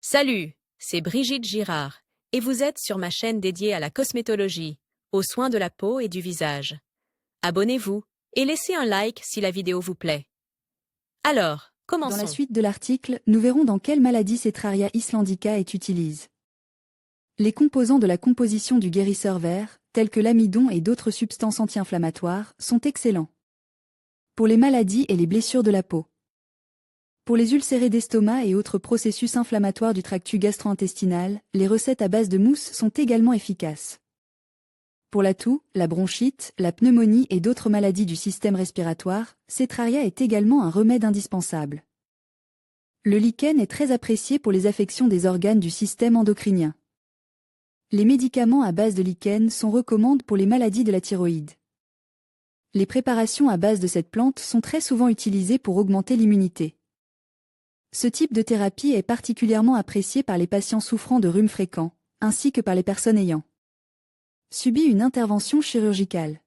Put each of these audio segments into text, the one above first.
Salut, c'est Brigitte Girard, et vous êtes sur ma chaîne dédiée à la cosmétologie, aux soins de la peau et du visage. Abonnez-vous et laissez un like si la vidéo vous plaît. Alors, Dans la commençons. suite de l'article, nous verrons dans quelle maladie Cetraria islandica est utilisée. Les composants de la composition du guérisseur vert, tels que l'amidon et d'autres substances anti-inflammatoires, sont excellents pour les maladies et les blessures de la peau. Pour les ulcérés d'estomac et autres processus inflammatoires du tractus gastro-intestinal, les recettes à base de mousse sont également efficaces. Pour la toux, la bronchite, la pneumonie et d'autres maladies du système respiratoire, Cetraria est également un remède indispensable. Le lichen est très apprécié pour les affections des organes du système endocrinien. Les médicaments à base de lichen sont recommandés pour les maladies de la thyroïde. Les préparations à base de cette plante sont très souvent utilisées pour augmenter l'immunité. Ce type de thérapie est particulièrement apprécié par les patients souffrant de rhume fréquent, ainsi que par les personnes ayant subi une intervention chirurgicale.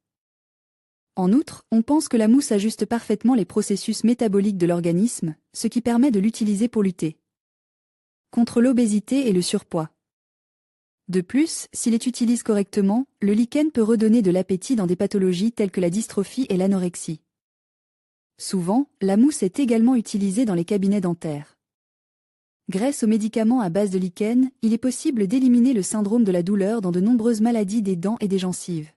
En outre, on pense que la mousse ajuste parfaitement les processus métaboliques de l'organisme, ce qui permet de l'utiliser pour lutter contre l'obésité et le surpoids. De plus, s'il est utilisé correctement, le lichen peut redonner de l'appétit dans des pathologies telles que la dystrophie et l'anorexie. Souvent, la mousse est également utilisée dans les cabinets dentaires. Grâce aux médicaments à base de lichen, il est possible d'éliminer le syndrome de la douleur dans de nombreuses maladies des dents et des gencives.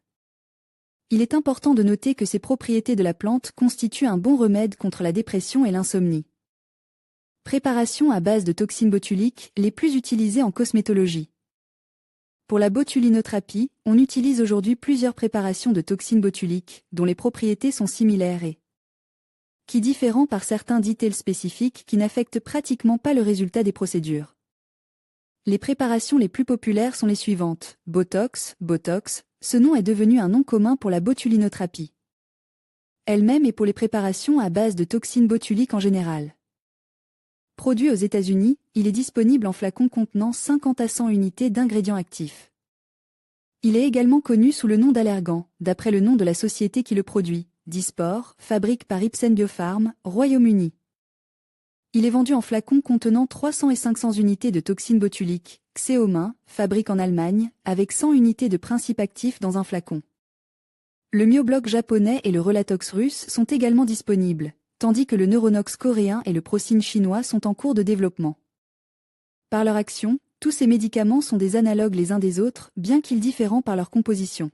Il est important de noter que ces propriétés de la plante constituent un bon remède contre la dépression et l'insomnie. Préparation à base de toxines botuliques, les plus utilisées en cosmétologie. Pour la botulinothérapie, on utilise aujourd'hui plusieurs préparations de toxines botuliques, dont les propriétés sont similaires et qui diffèrent par certains details spécifiques qui n'affectent pratiquement pas le résultat des procédures. Les préparations les plus populaires sont les suivantes. Botox, ce nom est devenu un nom commun pour la botulinothérapie elle-même et pour les préparations à base de toxines botuliques en général. Produit aux États-Unis, il est disponible en flacons contenant 50 à 100 unités d'ingrédients actifs. Il est également connu sous le nom d'Allergan, d'après le nom de la société qui le produit, Dysport, fabrique par Ipsen Biopharm, Royaume-Uni. Il est vendu en flacons contenant 300 et 500 unités de toxines botuliques, Xeomin, fabrique en Allemagne, avec 100 unités de principe actif dans un flacon. Le Myobloc japonais et le Relatox russe sont également disponibles, tandis que le Neuronox coréen et le Procin chinois sont en cours de développement. Par leur action, tous ces médicaments sont des analogues les uns des autres, bien qu'ils différents par leur composition.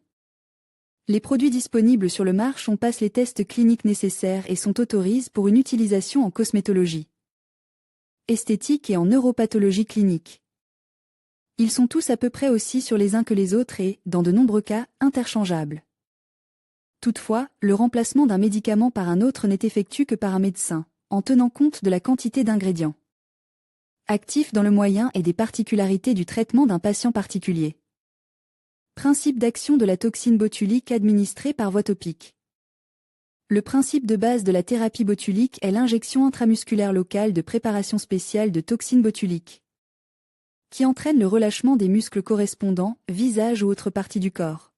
Les produits disponibles sur le marché passent les tests cliniques nécessaires et sont autorisés pour une utilisation en cosmétologie esthétique et en neuropathologie clinique. Ils sont tous à peu près aussi sur les uns que les autres et, dans de nombreux cas, interchangeables. Toutefois, le remplacement d'un médicament par un autre n'est effectué que par un médecin, en tenant compte de la quantité d'ingrédients actifs dans le moyen et des particularités du traitement d'un patient particulier. Principe d'action de la toxine botulique administrée par voie topique. Le principe de base de la thérapie botulique est l'injection intramusculaire locale de préparation spéciale de toxines botuliques, qui entraîne le relâchement des muscles correspondants, visage ou autre partie du corps.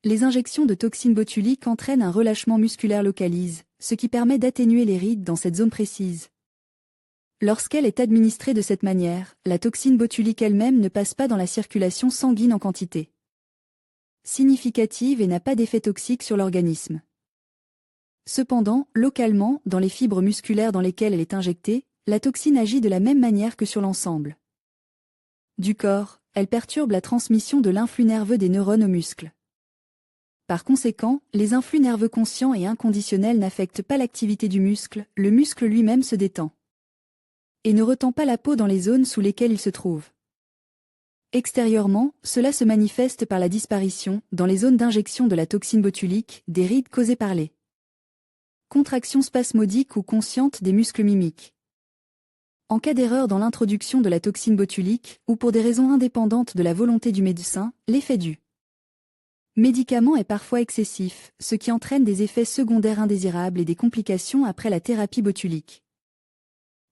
Les injections de toxines botuliques entraînent un relâchement musculaire localisé, ce qui permet d'atténuer les rides dans cette zone précise. Lorsqu'elle est administrée de cette manière, la toxine botulique elle-même ne passe pas dans la circulation sanguine en quantité significative et n'a pas d'effet toxique sur l'organisme. Cependant, localement, dans les fibres musculaires dans lesquelles elle est injectée, la toxine agit de la même manière que sur l'ensemble du corps, elle perturbe la transmission de l'influx nerveux des neurones aux muscles. Par conséquent, les influx nerveux conscients et inconditionnels n'affectent pas l'activité du muscle, le muscle lui-même se détend et ne retend pas la peau dans les zones sous lesquelles il se trouve. Extérieurement, cela se manifeste par la disparition, dans les zones d'injection de la toxine botulique, des rides causées par les contractions spasmodiques ou conscientes des muscles mimiques. En cas d'erreur dans l'introduction de la toxine botulique, ou pour des raisons indépendantes de la volonté du médecin, l'effet du médicament est parfois excessif, ce qui entraîne des effets secondaires indésirables et des complications après la thérapie botulique.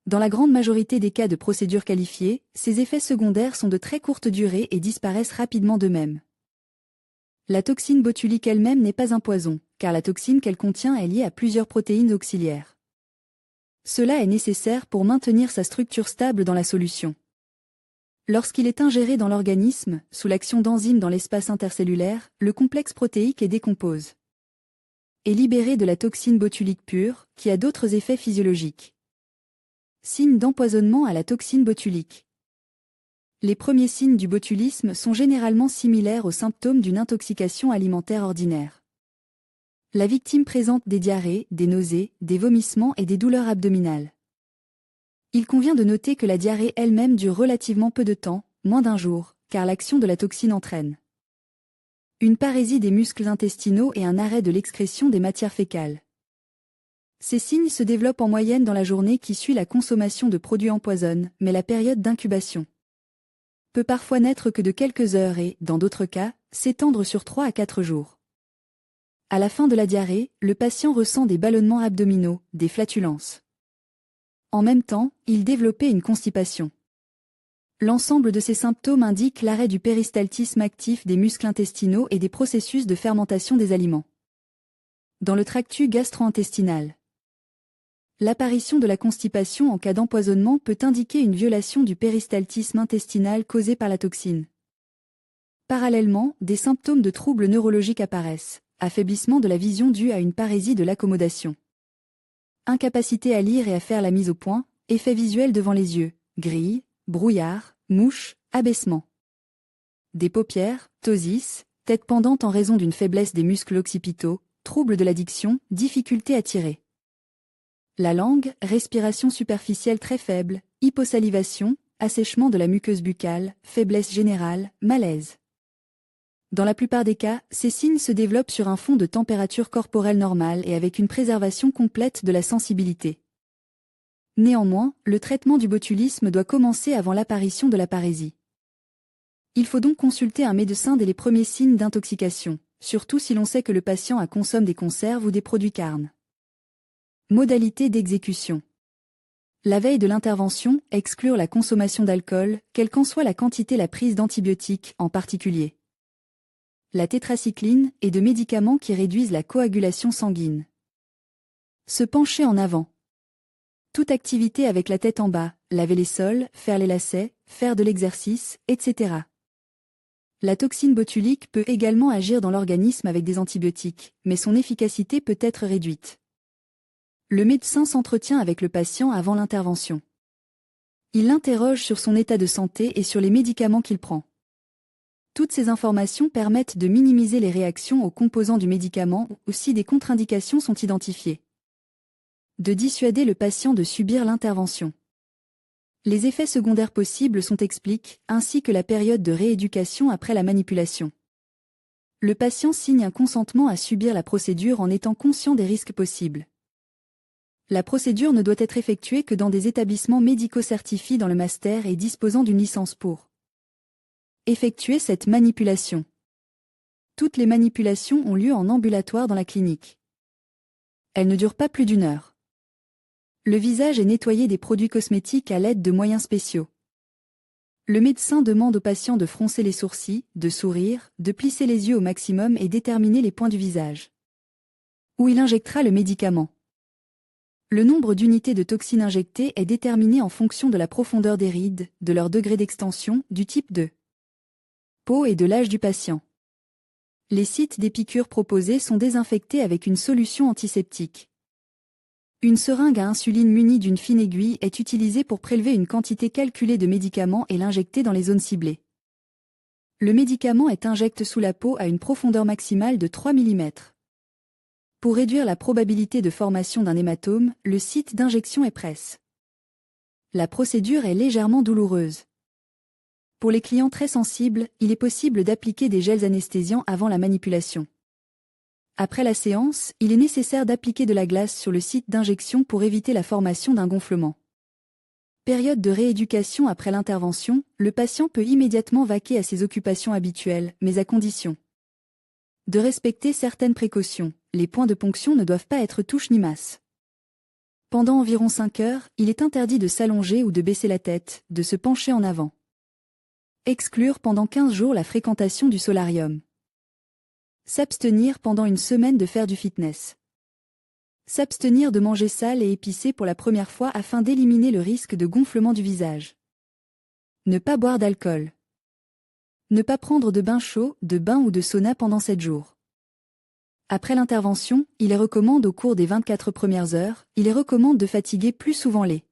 Dans la grande majorité des cas de procédures qualifiées, ces effets secondaires sont de très courte durée et disparaissent rapidement d'eux-mêmes. La toxine botulique elle-même n'est pas un poison, car la toxine qu'elle contient est liée à plusieurs protéines auxiliaires. Cela est nécessaire pour maintenir sa structure stable dans la solution. Lorsqu'il est ingéré dans l'organisme, sous l'action d'enzymes dans l'espace intercellulaire, le complexe protéique est décompose et libéré de la toxine botulique pure, qui a d'autres effets physiologiques. Signes d'empoisonnement à la toxine botulique. Les premiers signes du botulisme sont généralement similaires aux symptômes d'une intoxication alimentaire ordinaire. La victime présente des diarrhées, des nausées, des vomissements et des douleurs abdominales. Il convient de noter que la diarrhée elle-même dure relativement peu de temps, moins d'1 jour, car l'action de la toxine entraîne une parésie des muscles intestinaux et un arrêt de l'excrétion des matières fécales. Ces signes se développent en moyenne dans la journée qui suit la consommation de produits empoisonnés, mais la période d'incubation peut parfois n'être que de quelques heures et, dans d'autres cas, s'étendre sur 3 à 4 jours. À la fin de la diarrhée, le patient ressent des ballonnements abdominaux, des flatulences. En même temps, il développait une constipation. L'ensemble de ces symptômes indique l'arrêt du péristaltisme actif des muscles intestinaux et des processus de fermentation des aliments. Dans le tractus gastro-intestinal, l'apparition de la constipation en cas d'empoisonnement peut indiquer une violation du péristaltisme intestinal causé par la toxine. Parallèlement, des symptômes de troubles neurologiques apparaissent, affaiblissement de la vision dû à une parésie de l'accommodation, incapacité à lire et à faire la mise au point, effets visuels devant les yeux, grille, brouillard, mouche, abaissement des paupières, ptosis, tête pendante en raison d'une faiblesse des muscles occipitaux, troubles de la diction, difficulté à tirer la langue, respiration superficielle très faible, hyposalivation, assèchement de la muqueuse buccale, faiblesse générale, malaise. Dans la plupart des cas, ces signes se développent sur un fond de température corporelle normale et avec une préservation complète de la sensibilité. Néanmoins, le traitement du botulisme doit commencer avant l'apparition de la parésie. Il faut donc consulter un médecin dès les premiers signes d'intoxication, surtout si l'on sait que le patient consomme des conserves ou des produits carnes. Modalité d'exécution. La veille de l'intervention, exclure la consommation d'alcool, quelle qu'en soit la quantité, la prise d'antibiotiques, en particulier la tétracycline, et de médicaments qui réduisent la coagulation sanguine. Se pencher en avant. Toute activité avec la tête en bas, laver les sols, faire les lacets, faire de l'exercice, etc. La toxine botulique peut également agir dans l'organisme avec des antibiotiques, mais son efficacité peut être réduite. Le médecin s'entretient avec le patient avant l'intervention. Il l'interroge sur son état de santé et sur les médicaments qu'il prend. Toutes ces informations permettent de minimiser les réactions aux composants du médicament ou si des contre-indications sont identifiées. De dissuader le patient de subir l'intervention. Les effets secondaires possibles sont expliqués, ainsi que la période de rééducation après la manipulation. Le patient signe un consentement à subir la procédure en étant conscient des risques possibles. La procédure ne doit être effectuée que dans des établissements médico-certifiés dans le master et disposant d'une licence pour effectuer cette manipulation. Toutes les manipulations ont lieu en ambulatoire dans la clinique. Elles ne durent pas plus d'1 heure. Le visage est nettoyé des produits cosmétiques à l'aide de moyens spéciaux. Le médecin demande au patient de froncer les sourcils, de sourire, de plisser les yeux au maximum et déterminer les points du visage où il injectera le médicament. Le nombre d'unités de toxines injectées est déterminé en fonction de la profondeur des rides, de leur degré d'extension, du type de peau et de l'âge du patient. Les sites des piqûres proposées sont désinfectés avec une solution antiseptique. Une seringue à insuline munie d'une fine aiguille est utilisée pour prélever une quantité calculée de médicaments et l'injecter dans les zones ciblées. Le médicament est injecté sous la peau à une profondeur maximale de 3 mm. Pour réduire la probabilité de formation d'un hématome, le site d'injection est presse. La procédure est légèrement douloureuse. Pour les clients très sensibles, il est possible d'appliquer des gels anesthésiants avant la manipulation. Après la séance, il est nécessaire d'appliquer de la glace sur le site d'injection pour éviter la formation d'un gonflement. Période de rééducation après l'intervention, le patient peut immédiatement vaquer à ses occupations habituelles, mais à condition de respecter certaines précautions. Les points de ponction ne doivent pas être touches ni masses. Pendant environ 5 heures, il est interdit de s'allonger ou de baisser la tête, de se pencher en avant. Exclure pendant 15 jours la fréquentation du solarium. S'abstenir pendant 1 semaine de faire du fitness. S'abstenir de manger sale et épicé pour la première fois afin d'éliminer le risque de gonflement du visage. Ne pas boire d'alcool. Ne pas prendre de bain chaud, de bain ou de sauna pendant 7 jours. Après l'intervention, il les recommande au cours des 24 premières heures, il les recommande de fatiguer plus souvent les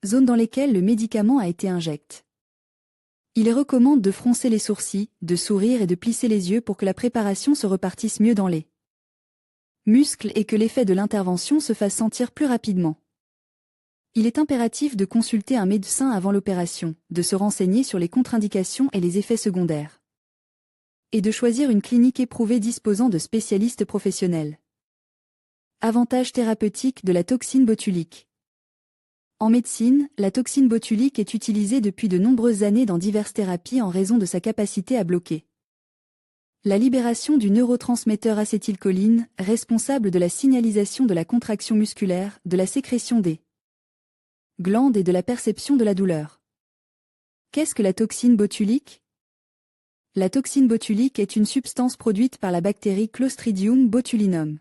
zones dans lesquelles le médicament a été injecté. Il les recommande de froncer les sourcils, de sourire et de plisser les yeux pour que la préparation se repartisse mieux dans les muscles et que l'effet de l'intervention se fasse sentir plus rapidement. Il est impératif de consulter un médecin avant l'opération, de se renseigner sur les contre-indications et les effets secondaires, et de choisir une clinique éprouvée disposant de spécialistes professionnels. Avantages thérapeutiques de la toxine botulique. En médecine, la toxine botulique est utilisée depuis de nombreuses années dans diverses thérapies en raison de sa capacité à bloquer la libération du neurotransmetteur acétylcholine, responsable de la signalisation de la contraction musculaire, de la sécrétion des glandes et de la perception de la douleur. Qu'est-ce que la toxine botulique? La toxine botulique est une substance produite par la bactérie Clostridium botulinum.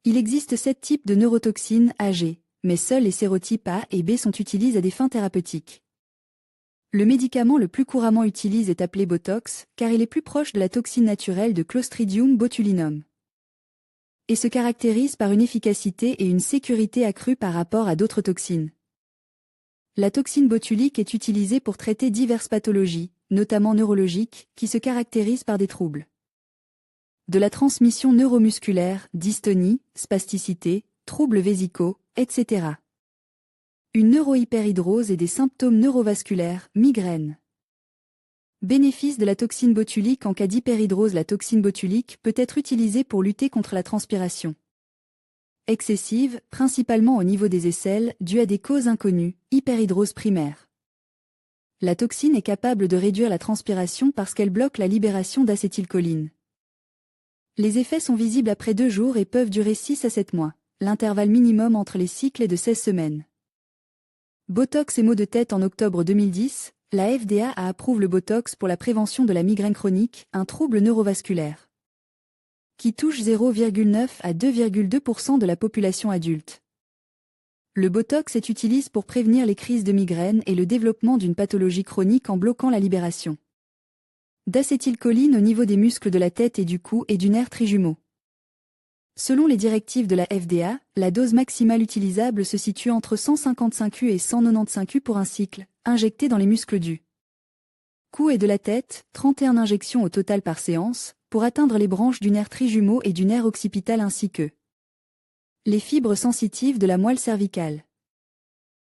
Il existe 7 types de neurotoxines AG, mais seuls les sérotypes A et B sont utilisés à des fins thérapeutiques. Le médicament le plus couramment utilisé est appelé Botox, car il est plus proche de la toxine naturelle de Clostridium botulinum et se caractérise par une efficacité et une sécurité accrues par rapport à d'autres toxines. La toxine botulique est utilisée pour traiter diverses pathologies, notamment neurologiques, qui se caractérisent par des troubles de la transmission neuromusculaire, dystonie, spasticité, troubles vésicaux, etc. Une neurohyperhidrose et des symptômes neurovasculaires, migraine. Bénéfice de la toxine botulique. En cas d'hyperhidrose, la toxine botulique peut être utilisée pour lutter contre la transpiration excessive, principalement au niveau des aisselles, due à des causes inconnues, hyperhidrose primaire. La toxine est capable de réduire la transpiration parce qu'elle bloque la libération d'acétylcholine. Les effets sont visibles après 2 jours et peuvent durer 6 à 7 mois. L'intervalle minimum entre les cycles est de 16 semaines. Botox et maux de tête. En octobre 2010, la FDA a approuvé le Botox pour la prévention de la migraine chronique, un trouble neurovasculaire qui touche 0,9 à 2,2% de la population adulte. Le Botox est utilisé pour prévenir les crises de migraine et le développement d'une pathologie chronique en bloquant la libération d'acétylcholine au niveau des muscles de la tête et du cou et du nerf trijumeau. Selon les directives de la FDA, la dose maximale utilisable se situe entre 155 U et 195 U pour un cycle, injecté dans les muscles du cou et de la tête, 31 injections au total par séance, pour atteindre les branches du nerf trijumeau et du nerf occipital ainsi que les fibres sensitives de la moelle cervicale.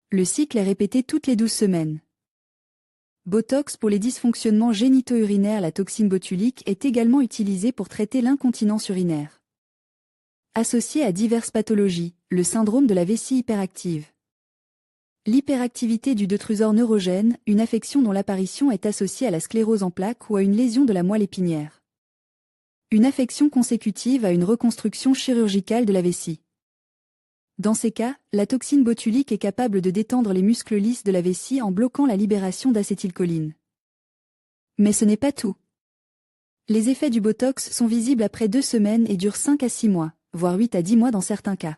Le cycle est répété toutes les 12 semaines. Botox pour les dysfonctionnements génito-urinaires. La toxine botulique est également utilisée pour traiter l'incontinence urinaire associée à diverses pathologies, le syndrome de la vessie hyperactive. L'hyperactivité du detrusor neurogène, une affection dont l'apparition est associée à la sclérose en plaques ou à une lésion de la moelle épinière. Une affection consécutive à une reconstruction chirurgicale de la vessie. Dans ces cas, la toxine botulique est capable de détendre les muscles lisses de la vessie en bloquant la libération d'acétylcholine. Mais ce n'est pas tout. Les effets du Botox sont visibles après 2 semaines et durent 5 à 6 mois, voire 8 à 10 mois dans certains cas.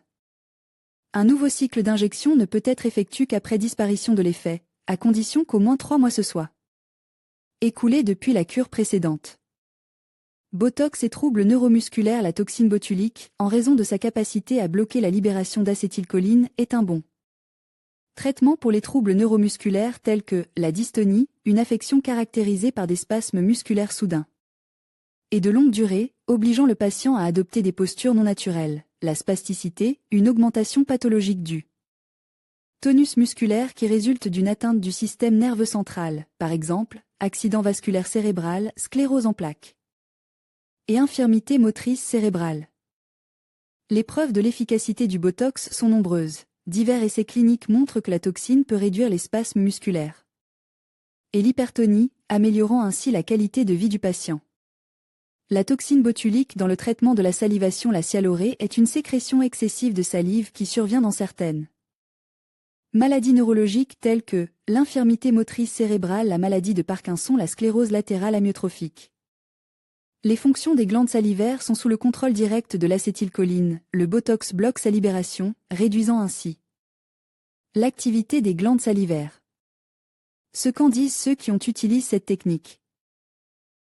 Un nouveau cycle d'injection ne peut être effectué qu'après disparition de l'effet, à condition qu'au moins 3 mois se soient écoulés depuis la cure précédente. Botox et troubles neuromusculaires. La toxine botulique, en raison de sa capacité à bloquer la libération d'acétylcholine, est un bon traitement pour les troubles neuromusculaires tels que la dystonie, une affection caractérisée par des spasmes musculaires soudains et de longue durée, obligeant le patient à adopter des postures non naturelles, la spasticité, une augmentation pathologique du tonus musculaire qui résulte d'une atteinte du système nerveux central, par exemple, accident vasculaire cérébral, sclérose en plaques et infirmité motrice cérébrale. Les preuves de l'efficacité du Botox sont nombreuses. Divers essais cliniques montrent que la toxine peut réduire les spasmes musculaires et l'hypertonie, améliorant ainsi la qualité de vie du patient. La toxine botulique dans le traitement de la salivation. La sialorée est une sécrétion excessive de salive qui survient dans certaines maladies neurologiques telles que l'infirmité motrice cérébrale, la maladie de Parkinson, la sclérose latérale amyotrophique. Les fonctions des glandes salivaires sont sous le contrôle direct de l'acétylcholine. Le Botox bloque sa libération, réduisant ainsi l'activité des glandes salivaires. Ce qu'en disent ceux qui ont utilisé cette technique.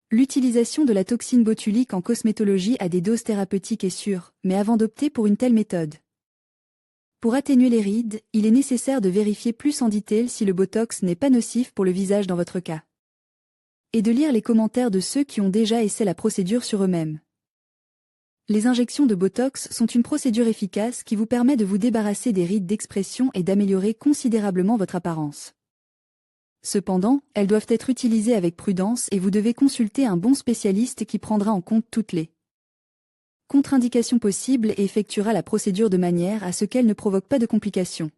L'utilisation de la toxine botulique en cosmétologie à des doses thérapeutiques est sûre, mais avant d'opter pour une telle méthode. Pour atténuer les rides, il est nécessaire de vérifier plus en détail si le Botox n'est pas nocif pour le visage dans votre cas. Et de lire les commentaires de ceux qui ont déjà essayé la procédure sur eux-mêmes. Les injections de Botox sont une procédure efficace qui vous permet de vous débarrasser des rides d'expression et d'améliorer considérablement votre apparence. Cependant, elles doivent être utilisées avec prudence et vous devez consulter un bon spécialiste qui prendra en compte toutes les contre-indications possibles et effectuera la procédure de manière à ce qu'elle ne provoque pas de complications.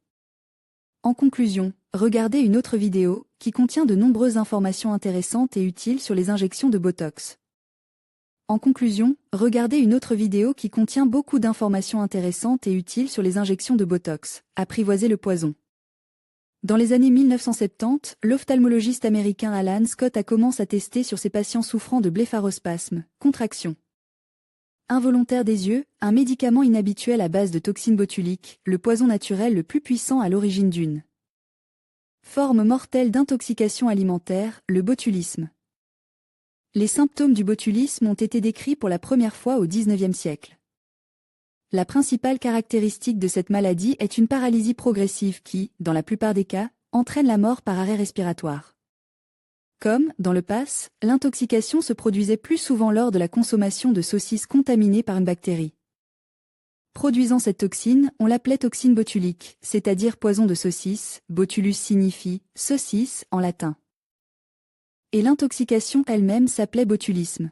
En conclusion, regardez une autre vidéo qui contient de nombreuses informations intéressantes et utiles sur les injections de Botox. En conclusion, regardez une autre vidéo qui contient beaucoup d'informations intéressantes et utiles sur les injections de Botox. Apprivoisez le poison. Dans les années 1970, l'ophtalmologiste américain Alan Scott a commencé à tester sur ses patients souffrant de blépharospasme, contraction involontaire des yeux, un médicament inhabituel à base de toxine botulique, le poison naturel le plus puissant à l'origine d'une forme mortelle d'intoxication alimentaire, le botulisme. Les symptômes du botulisme ont été décrits pour la première fois au XIXe siècle. La principale caractéristique de cette maladie est une paralysie progressive qui, dans la plupart des cas, entraîne la mort par arrêt respiratoire. Comme, dans le PASS, l'intoxication se produisait plus souvent lors de la consommation de saucisses contaminées par une bactérie. Produisant cette toxine, on l'appelait toxine botulique, c'est-à-dire poison de saucisse, botulus signifie « saucisse » en latin. Et l'intoxication elle-même s'appelait botulisme.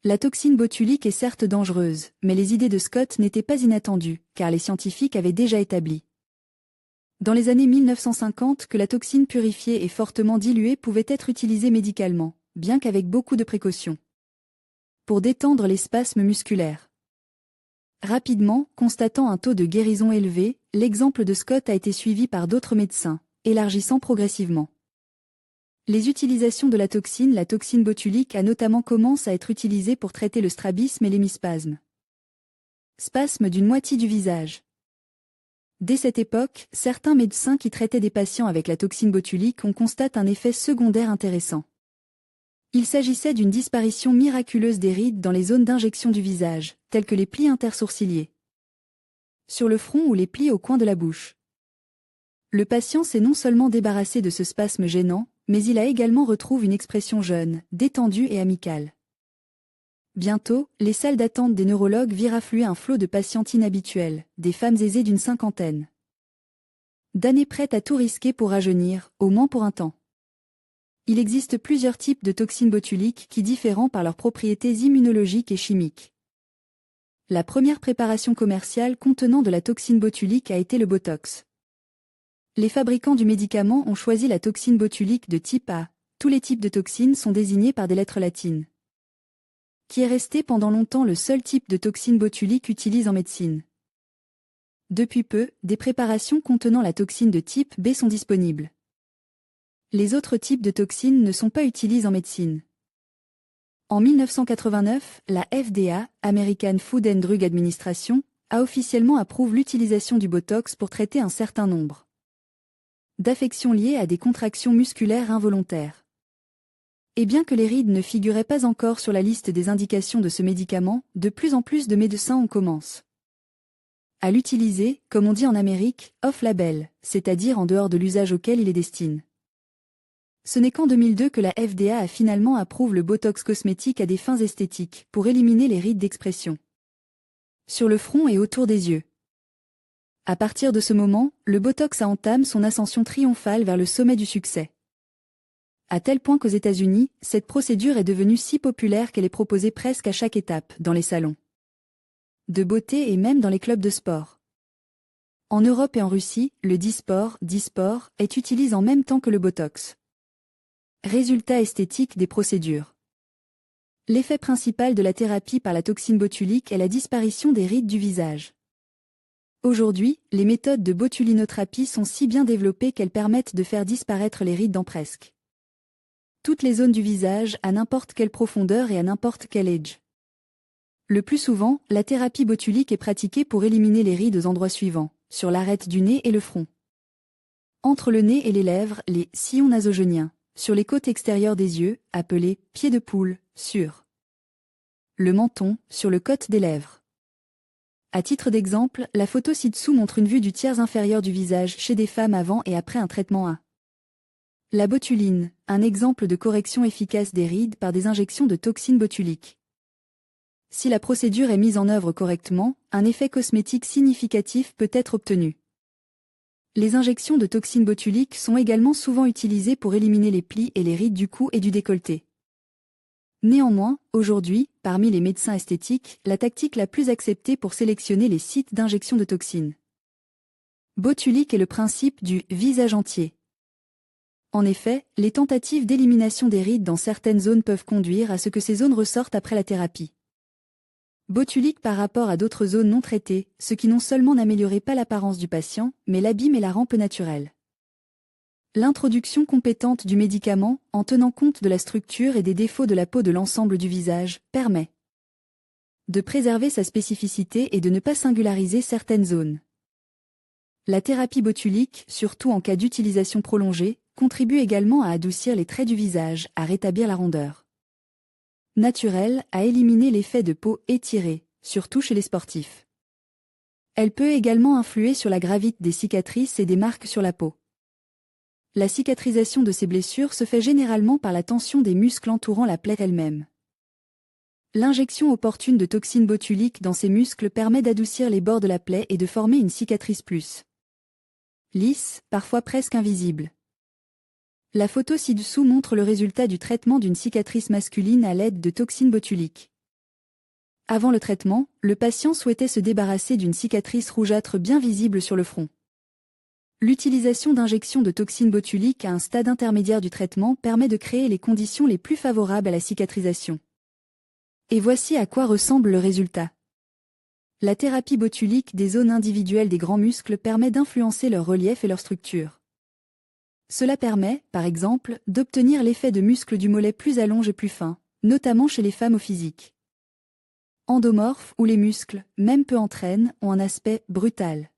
La toxine botulique est certes dangereuse, mais les idées de Scott n'étaient pas inattendues, car les scientifiques avaient déjà établi dans les années 1950 que la toxine purifiée et fortement diluée pouvait être utilisée médicalement, bien qu'avec beaucoup de précautions, pour détendre les spasmes musculaires. Rapidement, constatant un taux de guérison élevé, l'exemple de Scott a été suivi par d'autres médecins, élargissant progressivement les utilisations de la toxine botulique a notamment commencé à être utilisée pour traiter le strabisme et l'hémispasme. Spasme d'une moitié du visage. Dès cette époque, certains médecins qui traitaient des patients avec la toxine botulique ont constaté un effet secondaire intéressant. Il s'agissait d'une disparition miraculeuse des rides dans les zones d'injection du visage, telles que les plis intersourciliers, sur le front ou les plis au coin de la bouche. Le patient s'est non seulement débarrassé de ce spasme gênant, mais il a également retrouvé une expression jeune, détendue et amicale. Bientôt, les salles d'attente des neurologues virent affluer un flot de patientes inhabituelles, des femmes aisées d'une cinquantaine d'années prêtes à tout risquer pour rajeunir, au moins pour un temps. Il existe plusieurs types de toxines botuliques qui diffèrent par leurs propriétés immunologiques et chimiques. La première préparation commerciale contenant de la toxine botulique a été le Botox. Les fabricants du médicament ont choisi la toxine botulique de type A. Tous les types de toxines sont désignés par des lettres latines, qui est resté pendant longtemps le seul type de toxine botulique utilisé en médecine. Depuis peu, des préparations contenant la toxine de type B sont disponibles. Les autres types de toxines ne sont pas utilisés en médecine. En 1989, la FDA, American Food and Drug Administration, a officiellement approuvé l'utilisation du Botox pour traiter un certain nombre d'affections liées à des contractions musculaires involontaires. Et bien que les rides ne figuraient pas encore sur la liste des indications de ce médicament, de plus en plus de médecins en commencent à l'utiliser, comme on dit en Amérique, off-label, c'est-à-dire en dehors de l'usage auquel il est destiné. Ce n'est qu'en 2002 que la FDA a finalement approuvé le Botox cosmétique à des fins esthétiques, pour éliminer les rides d'expression sur le front et autour des yeux. À partir de ce moment, le Botox a entamé son ascension triomphale vers le sommet du succès. À tel point qu'aux États-Unis, cette procédure est devenue si populaire qu'elle est proposée presque à chaque étape, dans les salons de beauté et même dans les clubs de sport. En Europe et en Russie, le Dysport est utilisé en même temps que le Botox. Résultat esthétique des procédures. L'effet principal de la thérapie par la toxine botulique est la disparition des rides du visage. Aujourd'hui, les méthodes de botulinothérapie sont si bien développées qu'elles permettent de faire disparaître les rides dans presque toutes les zones du visage, à n'importe quelle profondeur et à n'importe quel âge. Le plus souvent, la thérapie botulique est pratiquée pour éliminer les rides aux endroits suivants, sur l'arête du nez et le front. Entre le nez et les lèvres, les sillons nasogéniens. Sur les côtes extérieures des yeux, appelés pieds de poule, sur le menton, sur le côte des lèvres. À titre d'exemple, la photo ci-dessous montre une vue du tiers inférieur du visage chez des femmes avant et après un traitement à la botuline, un exemple de correction efficace des rides par des injections de toxines botuliques. Si la procédure est mise en œuvre correctement, un effet cosmétique significatif peut être obtenu. Les injections de toxines botuliques sont également souvent utilisées pour éliminer les plis et les rides du cou et du décolleté. Néanmoins, aujourd'hui, parmi les médecins esthétiques, la tactique la plus acceptée pour sélectionner les sites d'injection de toxines botuliques est le principe du visage entier. En effet, les tentatives d'élimination des rides dans certaines zones peuvent conduire à ce que ces zones ressortent après la thérapie botulique par rapport à d'autres zones non traitées, ce qui non seulement n'améliorait pas l'apparence du patient, mais l'abîme et la rend peu naturelle. L'introduction compétente du médicament, en tenant compte de la structure et des défauts de la peau de l'ensemble du visage, permet de préserver sa spécificité et de ne pas singulariser certaines zones. La thérapie botulique, surtout en cas d'utilisation prolongée, contribue également à adoucir les traits du visage, à rétablir la rondeur naturelle, à éliminer l'effet de peau étirée, surtout chez les sportifs. Elle peut également influer sur la gravité des cicatrices et des marques sur la peau. La cicatrisation de ces blessures se fait généralement par la tension des muscles entourant la plaie elle-même. L'injection opportune de toxines botuliques dans ces muscles permet d'adoucir les bords de la plaie et de former une cicatrice plus lisse, parfois presque invisible. La photo ci-dessous montre le résultat du traitement d'une cicatrice masculine à l'aide de toxines botuliques. Avant le traitement, le patient souhaitait se débarrasser d'une cicatrice rougeâtre bien visible sur le front. L'utilisation d'injections de toxines botuliques à un stade intermédiaire du traitement permet de créer les conditions les plus favorables à la cicatrisation. Et voici à quoi ressemble le résultat. La thérapie botulique des zones individuelles des grands muscles permet d'influencer leur relief et leur structure. Cela permet, par exemple, d'obtenir l'effet de muscles du mollet plus allongé et plus fin, notamment chez les femmes au physique endomorphes où les muscles, même peu entraînent, ont un aspect brutal.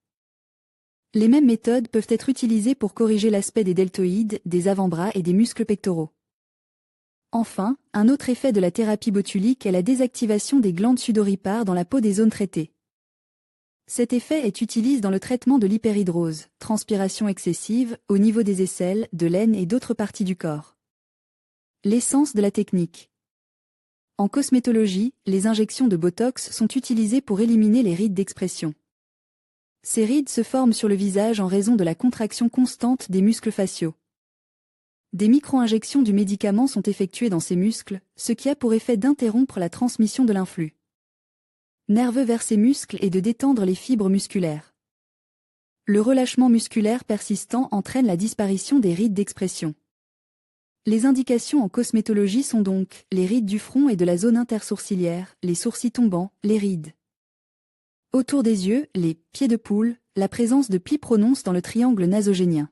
Les mêmes méthodes peuvent être utilisées pour corriger l'aspect des deltoïdes, des avant-bras et des muscles pectoraux. Enfin, un autre effet de la thérapie botulique est la désactivation des glandes sudoripares dans la peau des zones traitées. Cet effet est utilisé dans le traitement de l'hyperhidrose, transpiration excessive, au niveau des aisselles, de l'aine et d'autres parties du corps. L'essence de la technique. En cosmétologie, les injections de Botox sont utilisées pour éliminer les rides d'expression. Ces rides se forment sur le visage en raison de la contraction constante des muscles faciaux. Des micro-injections du médicament sont effectuées dans ces muscles, ce qui a pour effet d'interrompre la transmission de l'influx nerveux vers ces muscles et de détendre les fibres musculaires. Le relâchement musculaire persistant entraîne la disparition des rides d'expression. Les indications en cosmétologie sont donc les rides du front et de la zone intersourcilière, les sourcils tombants, les rides autour des yeux, les pieds de poule, la présence de plis prononces dans le triangle nasogénien.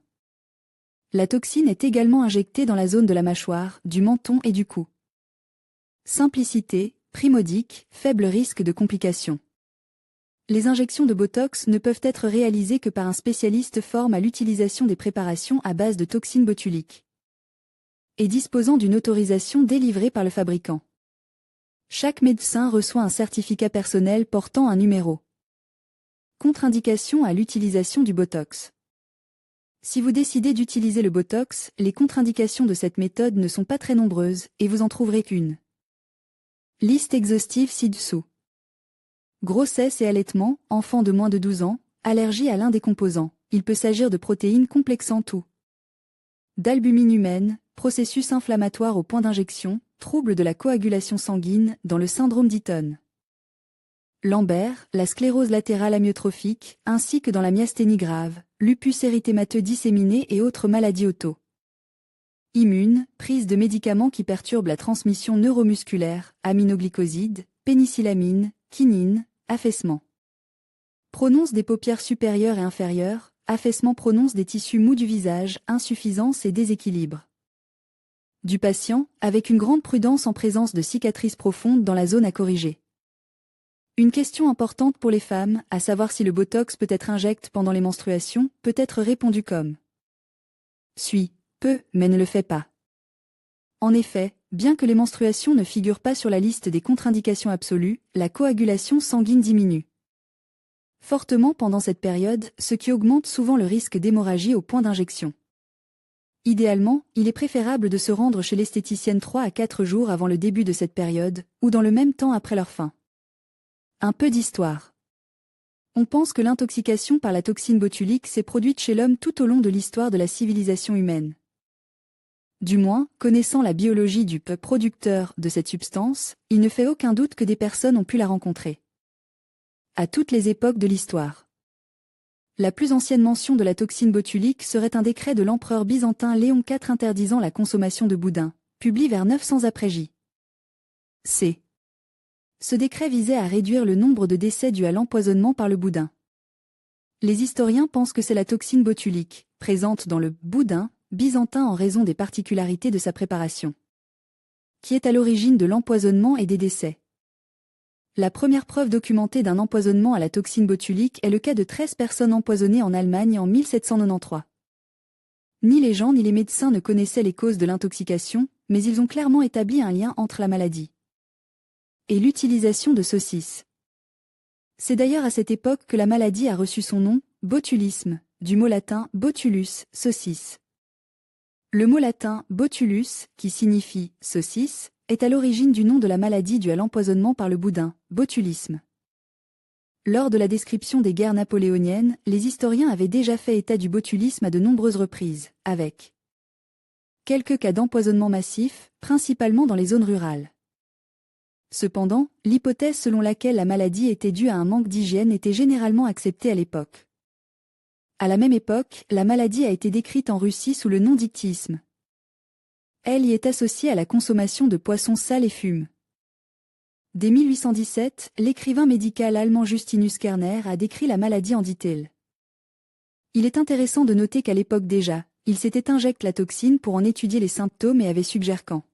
La toxine est également injectée dans la zone de la mâchoire, du menton et du cou. Simplicité, prix modique, faible risque de complications. Les injections de Botox ne peuvent être réalisées que par un spécialiste formé à l'utilisation des préparations à base de toxines botuliques et disposant d'une autorisation délivrée par le fabricant. Chaque médecin reçoit un certificat personnel portant un numéro. Contre-indication à l'utilisation du Botox. Si vous décidez d'utiliser le Botox, les contre-indications de cette méthode ne sont pas très nombreuses et vous en trouverez qu'une. Liste exhaustive ci-dessous. Grossesse et allaitement, enfant de moins de 12 ans, allergie à l'un des composants. Il peut s'agir de protéines complexantes ou d'albumine humaine, processus inflammatoire au point d'injection, trouble de la coagulation sanguine dans le syndrome d'Eaton. Lambert, la sclérose latérale amyotrophique, ainsi que dans la myasthénie grave, lupus érythémateux disséminé et autres maladies auto-immunes, prise de médicaments qui perturbent la transmission neuromusculaire, aminoglycosides, pénicillamine, quinine, affaissement. Prononce des paupières supérieures et inférieures, affaissement prononce des tissus mous du visage, insuffisance et déséquilibre du patient, avec une grande prudence en présence de cicatrices profondes dans la zone à corriger. Une question importante pour les femmes, à savoir si le Botox peut être injecté pendant les menstruations, peut être répondue comme Suit, peut, mais ne le fait pas. En effet, bien que les menstruations ne figurent pas sur la liste des contre-indications absolues, la coagulation sanguine diminue fortement pendant cette période, ce qui augmente souvent le risque d'hémorragie au point d'injection. Idéalement, il est préférable de se rendre chez l'esthéticienne 3 à 4 jours avant le début de cette période, ou dans le même temps après leur fin. Un peu d'histoire. On pense que l'intoxication par la toxine botulique s'est produite chez l'homme tout au long de l'histoire de la civilisation humaine. Du moins, connaissant la biologie du producteur de cette substance, il ne fait aucun doute que des personnes ont pu la rencontrer. À toutes les époques de l'histoire. La plus ancienne mention de la toxine botulique serait un décret de l'empereur byzantin Léon IV interdisant la consommation de boudin, publié vers 900 après J. C. Ce décret visait à réduire le nombre de décès dus à l'empoisonnement par le boudin. Les historiens pensent que c'est la toxine botulique, présente dans le boudin byzantin en raison des particularités de sa préparation, qui est à l'origine de l'empoisonnement et des décès. La première preuve documentée d'un empoisonnement à la toxine botulique est le cas de 13 personnes empoisonnées en Allemagne en 1793. Ni les gens ni les médecins ne connaissaient les causes de l'intoxication, mais ils ont clairement établi un lien entre la maladie et l'utilisation de saucisses. C'est d'ailleurs à cette époque que la maladie a reçu son nom, botulisme, du mot latin botulus, saucisse. Le mot latin botulus, qui signifie saucisse, est à l'origine du nom de la maladie due à l'empoisonnement par le boudin, botulisme. Lors de la description des guerres napoléoniennes, les historiens avaient déjà fait état du botulisme à de nombreuses reprises, avec quelques cas d'empoisonnement massif, principalement dans les zones rurales. Cependant, l'hypothèse selon laquelle la maladie était due à un manque d'hygiène était généralement acceptée à l'époque. À la même époque, la maladie a été décrite en Russie sous le nom d'ictyisme. Elle y est associée à la consommation de poissons sales et fumes. Dès 1817, l'écrivain médical allemand Justinus Kerner a décrit la maladie en dit-il. Il est intéressant de noter qu'à l'époque déjà, il s'était injecté la toxine pour en étudier les symptômes et avait suggéré qu'en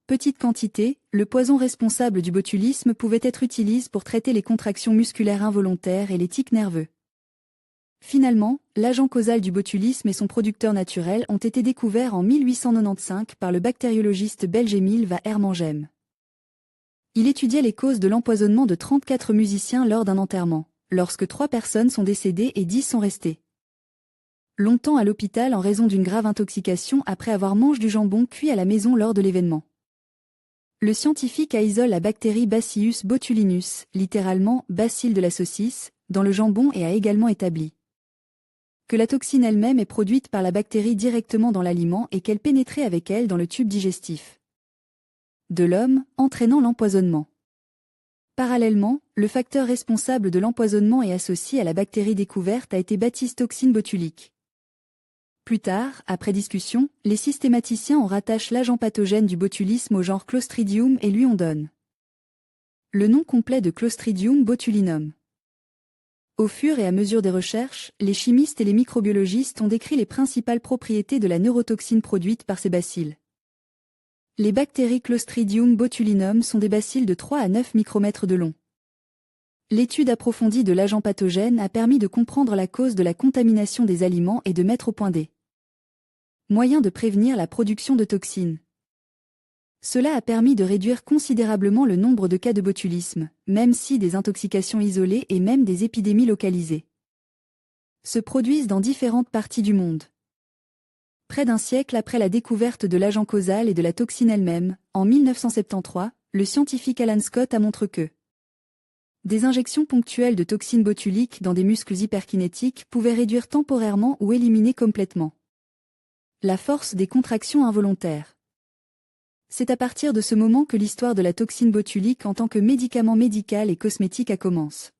petite quantité, le poison responsable du botulisme pouvait être utilisé pour traiter les contractions musculaires involontaires et les tics nerveux. Finalement, l'agent causal du botulisme et son producteur naturel ont été découverts en 1895 par le bactériologiste belge Emile van Hermangem. Il étudiait les causes de l'empoisonnement de 34 musiciens lors d'un enterrement, lorsque 3 personnes sont décédées et 10 sont restées longtemps à l'hôpital en raison d'une grave intoxication après avoir mangé du jambon cuit à la maison lors de l'événement. Le scientifique isole la bactérie Bacillus botulinus, littéralement bacille de la saucisse, dans le jambon et a également établi que la toxine elle-même est produite par la bactérie directement dans l'aliment et qu'elle pénétrait avec elle dans le tube digestif de l'homme, entraînant l'empoisonnement. Parallèlement, le facteur responsable de l'empoisonnement et associé à la bactérie découverte a été baptisé toxine botulique. Plus tard, après discussion, les systématiciens ont rattaché l'agent pathogène du botulisme au genre Clostridium et lui on donne le nom complet de Clostridium botulinum. Au fur et à mesure des recherches, les chimistes et les microbiologistes ont décrit les principales propriétés de la neurotoxine produite par ces bacilles. Les bactéries Clostridium botulinum sont des bacilles de 3 à 9 micromètres de long. L'étude approfondie de l'agent pathogène a permis de comprendre la cause de la contamination des aliments et de mettre au point des moyens de prévenir la production de toxines. Cela a permis de réduire considérablement le nombre de cas de botulisme, même si des intoxications isolées et même des épidémies localisées se produisent dans différentes parties du monde. Près d'un siècle après la découverte de l'agent causal et de la toxine elle-même, en 1973, le scientifique Alan Scott a montré que des injections ponctuelles de toxines botuliques dans des muscles hyperkinétiques pouvaient réduire temporairement ou éliminer complètement la force des contractions involontaires. C'est à partir de ce moment que l'histoire de la toxine botulique en tant que médicament médical et cosmétique a commencé.